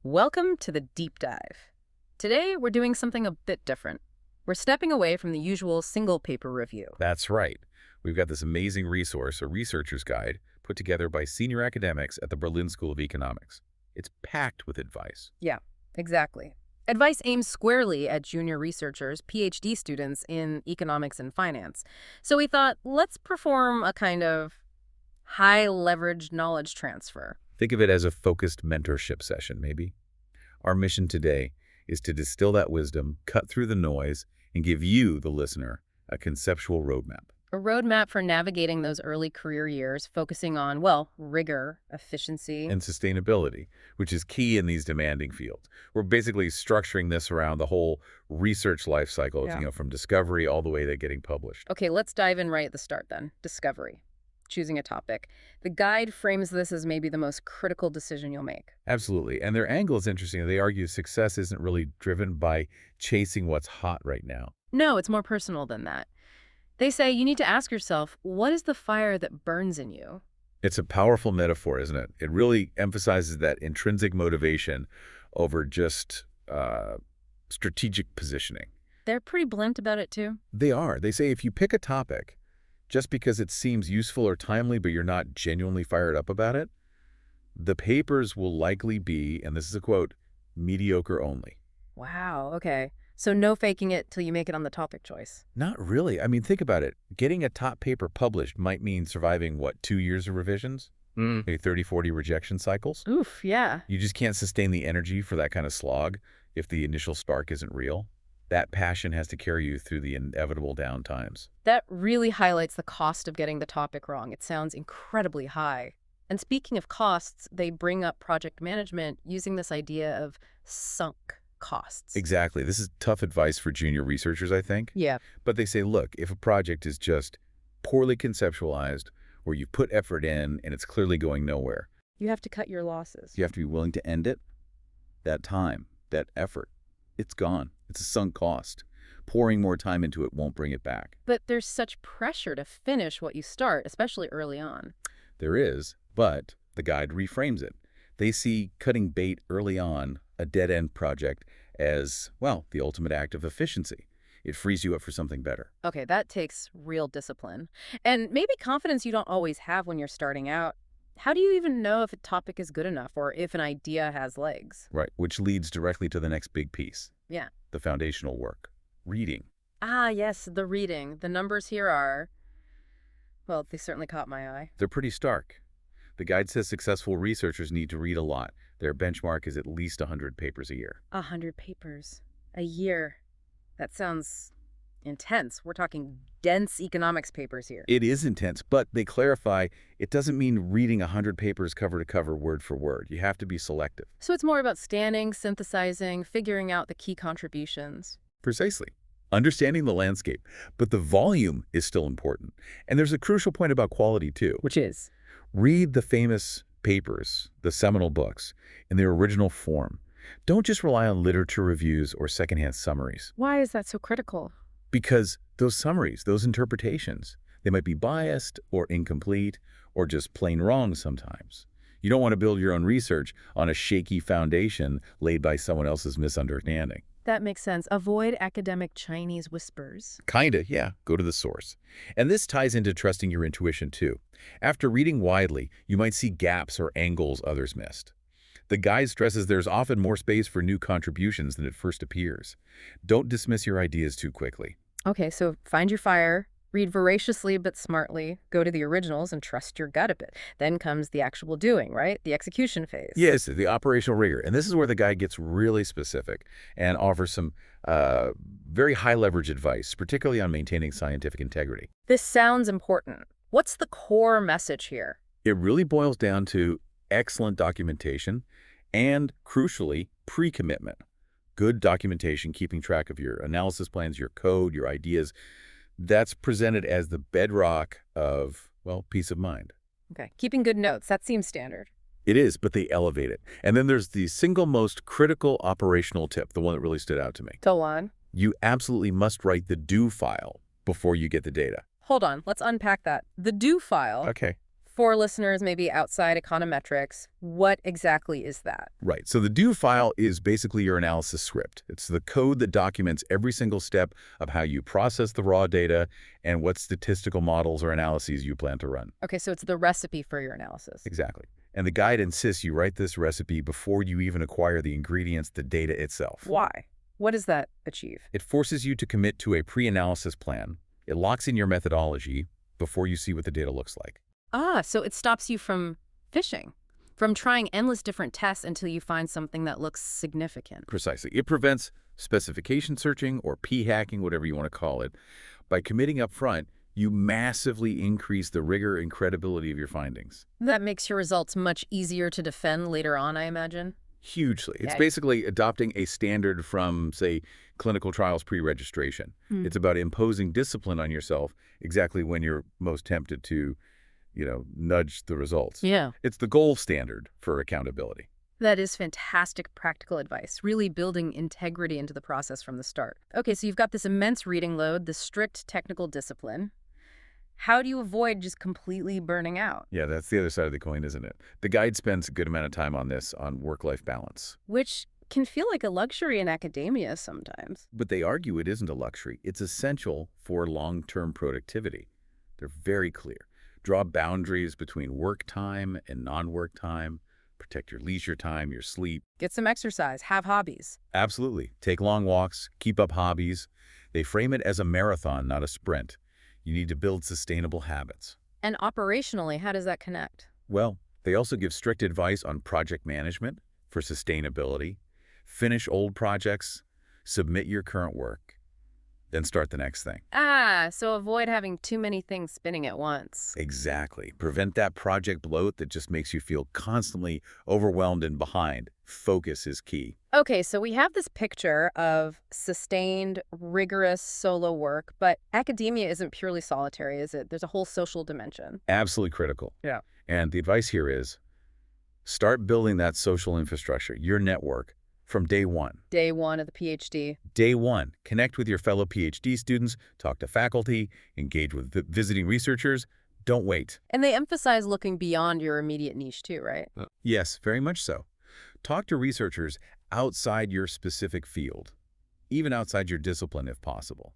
Welcome to the deep dive. Today, we're doing something a bit different. We're stepping away from the usual single paper review. That's right. We've got this amazing resource, a researcher's guide, put together by senior academics at the Berlin School of Economics. It's packed with advice. Yeah, exactly. Advice aims squarely at junior researchers, PhD students in economics and finance. So we thought, let's perform a kind of high-leveraged knowledge transfer. Think of it as a focused mentorship session, maybe. Our mission today is to distill that wisdom, cut through the noise, and give you, the listener, a conceptual roadmap. A roadmap for navigating those early career years, focusing on, well, rigor, efficiency. And sustainability, which is key in these demanding fields. We're basically structuring this around the whole research life cycle, Yeah. from discovery all the way to getting published. Okay, let's dive in right at the start then. Discovery. Choosing a topic. The guide frames this as maybe the most critical decision you'll make. Absolutely. And their angle is interesting. They argue success isn't really driven by chasing what's hot right now. No, it's more personal than that. They say you need to ask yourself, what is the fire that burns in you? It's a powerful metaphor, isn't it? It really emphasizes that intrinsic motivation over just strategic positioning. They're pretty blunt about it too. They are. They say if you pick a topic just because it seems useful or timely, but you're not genuinely fired up about it, the papers will likely be, and this is a quote, mediocre only. Wow, okay. So no faking it till you make it on the topic choice. Not really. I mean, think about it. Getting a top paper published might mean surviving, what, 2 years of revisions? Maybe 30, 40 rejection cycles? Oof, yeah. You just can't sustain the energy for that kind of slog if the initial spark isn't real. That passion has to carry you through the inevitable down times. That really highlights the cost of getting the topic wrong. It sounds incredibly high. And speaking of costs, they bring up project management using this idea of sunk costs. Exactly. This is tough advice for junior researchers, I think. Yeah. But they say, look, if a project is just poorly conceptualized, or you put effort in and it's clearly going nowhere, You have to cut your losses. you have to be willing to end it. That time, that effort, it's gone. It's a sunk cost. Pouring more time into it won't bring it back. But there's such pressure to finish what you start, especially early on. There is, but the guide reframes it. They see cutting bait early on, a dead-end project, as, well, the ultimate act of efficiency. It frees you up for something better. Okay, that takes real discipline. And maybe confidence you don't always have when you're starting out. How do you even know if a topic is good enough or if an idea has legs? Right, which leads directly to the next big piece, Yeah. the foundational work, reading. Ah, yes, the reading. The numbers here are, well, they certainly caught my eye. They're pretty stark. The guide says successful researchers need to read a lot. Their benchmark is at least 100 papers a year. 100 papers. A year. That sounds intense. We're talking dense economics papers here. It is intense, but they clarify it doesn't mean reading 100 papers cover to cover, word for word. You have to be selective. So it's more about scanning, synthesizing, figuring out the key contributions. Precisely. Understanding the landscape, but the volume is still important. And there's a crucial point about quality, too. Which is? Read the famous papers, the seminal books, in their original form. Don't just rely on literature reviews or secondhand summaries. Why is that so critical? Because those summaries, those interpretations, they might be biased or incomplete or just plain wrong sometimes. You don't want to build your own research on a shaky foundation laid by someone else's misunderstanding. That makes sense. Avoid academic Chinese whispers. Kinda, yeah. Go to the source. And this ties into trusting your intuition, too. After reading widely, you might see gaps or angles others missed. The guide stresses there's often more space for new contributions than it first appears. Don't dismiss your ideas too quickly. Okay, so find your fire, read voraciously but smartly, go to the originals and trust your gut a bit. Then comes the actual doing, right? The execution phase. Yes, the operational rigor. And this is where the guide gets really specific and offers some very high leverage advice, particularly on maintaining scientific integrity. This sounds important. What's the core message here? It really boils down to excellent documentation and, crucially, pre-commitment. Good documentation, keeping track of your analysis plans, your code, your ideas. That's presented as the bedrock of, well, peace of mind. Okay, keeping good notes. That seems standard. It is, but they elevate it. And then there's the single most critical operational tip, the one that really stood out to me. Go on. You absolutely must write the do file before you get the data. Hold on. Let's unpack that. The do file. Okay. For listeners maybe outside econometrics, what exactly is that? Right. So the do file is basically your analysis script. It's the code that documents every single step of how you process the raw data and what statistical models or analyses you plan to run. Okay, so it's the recipe for your analysis. Exactly. And the guide insists you write this recipe before you even acquire the ingredients, the data itself. Why? What does that achieve? It forces you to commit to a pre-analysis plan. It locks in your methodology before you see what the data looks like. Ah, so it stops you from fishing, from trying endless different tests until you find something that looks significant. Precisely. It prevents specification searching or p-hacking, whatever you want to call it. By committing up front, you massively increase the rigor and credibility of your findings. That makes your results much easier to defend later on, I imagine. Hugely. It's Yeah. basically adopting a standard from, say, clinical trials pre-registration. It's about imposing discipline on yourself exactly when you're most tempted to, nudge the results. Yeah. It's the gold standard for accountability. That is fantastic practical advice, really building integrity into the process from the start. Okay, so you've got this immense reading load, the strict technical discipline. How do you avoid just completely burning out? Yeah, that's the other side of the coin, isn't it? The guide spends a good amount of time on this, on work-life balance. Which can feel like a luxury in academia sometimes. But they argue it isn't a luxury. It's essential for long-term productivity. They're very clear. Draw boundaries between work time and non-work time. Protect your leisure time, your sleep. Get some exercise, have hobbies. Absolutely. Take long walks, keep up hobbies. They frame it as a marathon, not a sprint. You need to build sustainable habits. And operationally, how does that connect? Well, they also give strict advice on project management for sustainability. Finish old projects, submit your current work, then start the next thing. So avoid having too many things spinning at once. Exactly. Prevent that project bloat that just makes you feel constantly overwhelmed and behind. Focus is key. Okay, so we have this picture of sustained, rigorous solo work, but academia isn't purely solitary, is it? There's a whole social dimension. Absolutely critical. Yeah. And the advice here is start building that social infrastructure, your network, from day one. Day one of the PhD. Day one, connect with your fellow PhD students, talk to faculty, engage with visiting researchers. Don't wait. And they emphasize looking beyond your immediate niche too, right? Yes, very much so. Talk to researchers outside your specific field, even outside your discipline if possible.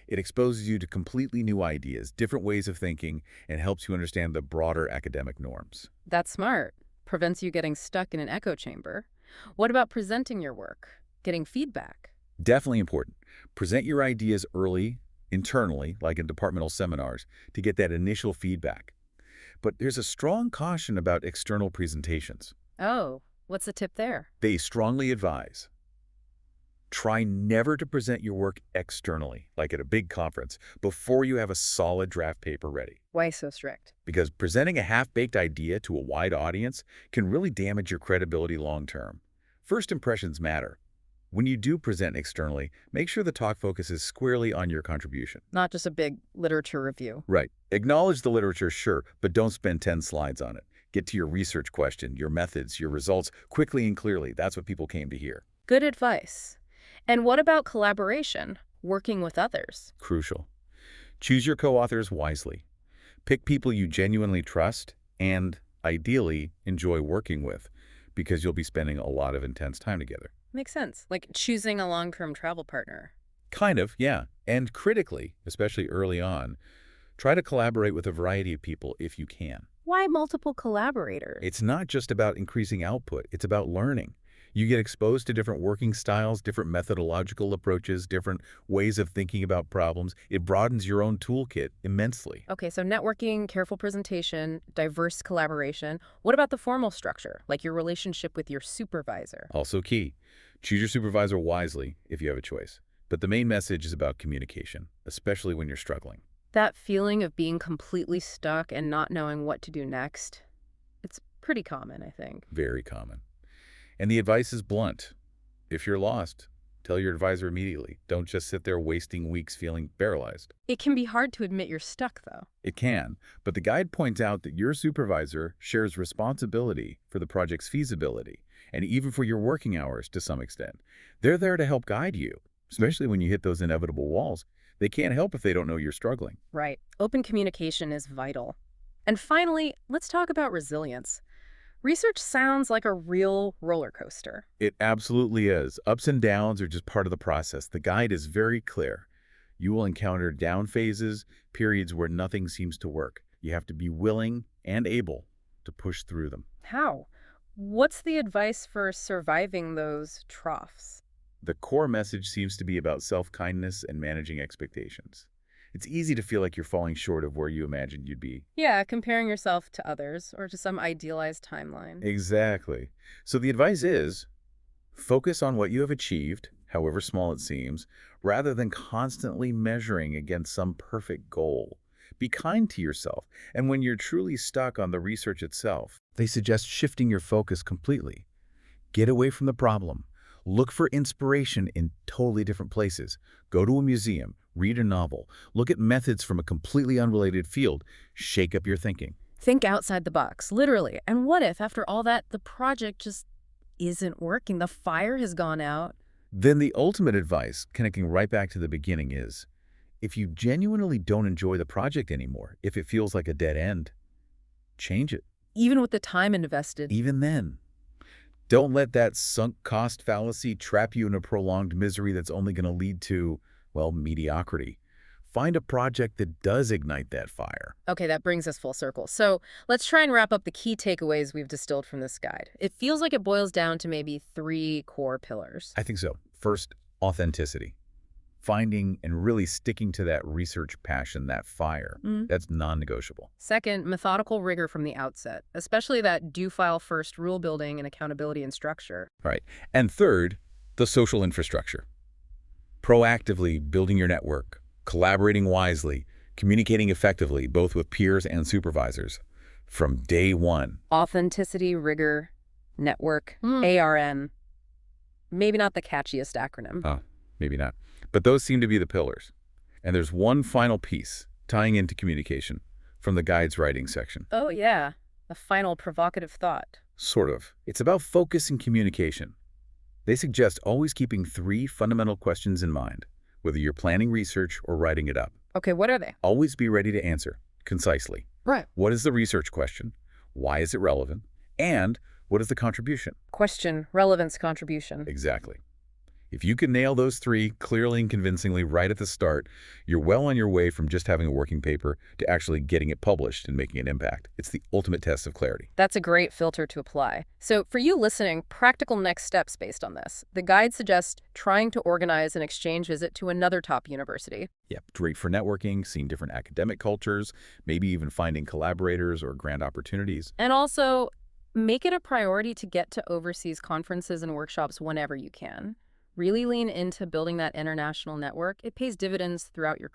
It exposes you to completely new ideas, different ways of thinking, and helps you understand the broader academic norms. That's smart. Prevents you getting stuck in an echo chamber. What about presenting your work? Getting feedback? Definitely important. Present your ideas early, internally, like in departmental seminars, to get that initial feedback. But there's a strong caution about external presentations. Oh, what's the tip there? They strongly advise, try never to present your work externally, like at a big conference, before you have a solid draft paper ready. Why so strict? Because presenting a half-baked idea to a wide audience can really damage your credibility long-term. First impressions matter. When you do present externally, make sure the talk focuses squarely on your contribution. Not just a big literature review. Right. Acknowledge the literature, sure, but don't spend 10 slides on it. Get to your research question, your methods, your results quickly and clearly. That's what people came to hear. Good advice. And what about collaboration, working with others? Crucial. Choose your co-authors wisely. Pick people you genuinely trust and, ideally, enjoy working with, because you'll be spending a lot of intense time together. Makes sense. Like choosing a long-term travel partner. Kind of, yeah. And critically, especially early on, try to collaborate with a variety of people if you can. Why multiple collaborators? It's not just about increasing output, it's about learning. You get exposed to different working styles, different methodological approaches, different ways of thinking about problems. It broadens your own toolkit immensely. Okay, so networking, careful presentation, diverse collaboration. What about the formal structure, like your relationship with your supervisor? Also key, choose your supervisor wisely if you have a choice. But the main message is about communication, especially when you're struggling. That feeling of being completely stuck and not knowing what to do next, it's pretty common, I think. Very common. And the advice is blunt. If you're lost, tell your advisor immediately. Don't just sit there wasting weeks feeling paralyzed. It can be hard to admit you're stuck, though. It can, but the guide points out that your supervisor shares responsibility for the project's feasibility, and even for your working hours to some extent. They're there to help guide you, especially when you hit those inevitable walls. They can't help if they don't know you're struggling. Right. Open communication is vital. And finally, let's talk about resilience. Research sounds like a real roller coaster. It absolutely is. Ups and downs are just part of the process. The guide is very clear. You will encounter down phases, periods where nothing seems to work. You have to be willing and able to push through them. How? What's the advice for surviving those troughs? The core message seems to be about self-kindness and managing expectations. It's easy to feel like you're falling short of where you imagined you'd be. Yeah, comparing yourself to others or to some idealized timeline. Exactly. So the advice is focus on what you have achieved, however small it seems, rather than constantly measuring against some perfect goal. Be kind to yourself, and when you're truly stuck on the research itself, they suggest shifting your focus completely. Get away from the problem. Look for inspiration in totally different places. Go to a museum, read a novel, look at methods from a completely unrelated field. Shake up your thinking. Think outside the box, literally. And what if, after all that, the project just isn't working? The fire has gone out. Then the ultimate advice, connecting right back to the beginning, is if you genuinely don't enjoy the project anymore, if it feels like a dead end, change it. Even with the time invested. Even then, don't let that sunk cost fallacy trap you in a prolonged misery that's only going to lead to, well, mediocrity. Find a project that does ignite that fire. Okay, that brings us full circle. So let's try and wrap up the key takeaways we've distilled from this guide. It feels like it boils down to maybe 3 core pillars. I think so. First, authenticity. Finding and really sticking to that research passion, that fire, that's non-negotiable. Second, methodical rigor from the outset, especially that do file first rule building and accountability and structure. Right. And third, the social infrastructure. Proactively building your network, collaborating wisely, communicating effectively, both with peers and supervisors, from day one. Authenticity, rigor, network, ARN. Maybe not the catchiest acronym. Oh, maybe not. But those seem to be the pillars. And there's one final piece tying into communication from the guide's writing section. Oh, yeah. A final provocative thought. Sort of. It's about focus and communication. They suggest always keeping 3 fundamental questions in mind, whether you're planning research or writing it up. Okay, what are they? Always be ready to answer, concisely. Right. What is the research question? Why is it relevant? And what is the contribution? Question, relevance, contribution. Exactly. If you can nail those 3 clearly and convincingly right at the start, you're well on your way from just having a working paper to actually getting it published and making an impact. It's the ultimate test of clarity. That's a great filter to apply. So for you listening, practical next steps based on this. The guide suggests trying to organize an exchange visit to another top university. Yep, great for networking, seeing different academic cultures, maybe even finding collaborators or grant opportunities. And also, make it a priority to get to overseas conferences and workshops whenever you can. Really lean into building that international network. It pays dividends throughout your career.